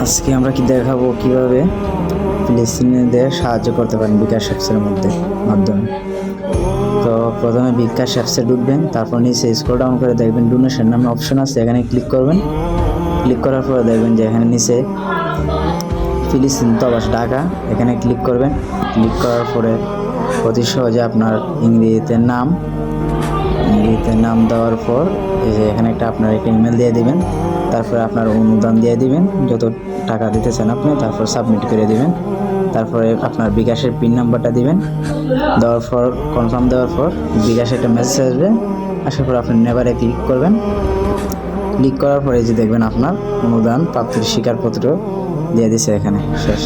আজকে আমরা কি দেখাবো কিভাবে ফিলিস্তিনিদের সাহায্য করতে পারেন বিকাশ অ্যাপসের মাধ্যমে। তো প্রথমে বিকাশ অ্যাপসে ঢুকবেন, তারপর নিচে স্ক্রল ডাউন করে দেখবেন ডোনেশন নামে অপশন আছে, এখানে ক্লিক করবেন। ক্লিক করার পরে দেখবেন যে এখানে নিচে ফিলিস্তিন দূতাবাস ঢাকা, এখানে ক্লিক করবেন। ক্লিক করার পরে অতি সহজে আপনার ইংরেজিতে নাম দেওয়ার পর এই যে এখানে আপনার একটা ইমেল দিয়ে দিবেন, তারপরে আপনার অনুদান দিয়ে দিবেন যত টাকা দিতে চান আপনি, তারপর সাবমিট করে দিবেন। তারপরে আপনার বিকাশের পিন নাম্বারটা দিবেন, দেওয়ার পর কনফার্ম দেওয়ার পর বিকাশে একটা মেসেজ আসবে, আসার পর আপনি নেভারে ক্লিক করবেন। ক্লিক করার পরে যে দেখবেন আপনার অনুদান প্রাপ্তির স্বীকারপত্র দিয়ে দিছে, এখানে শেষ।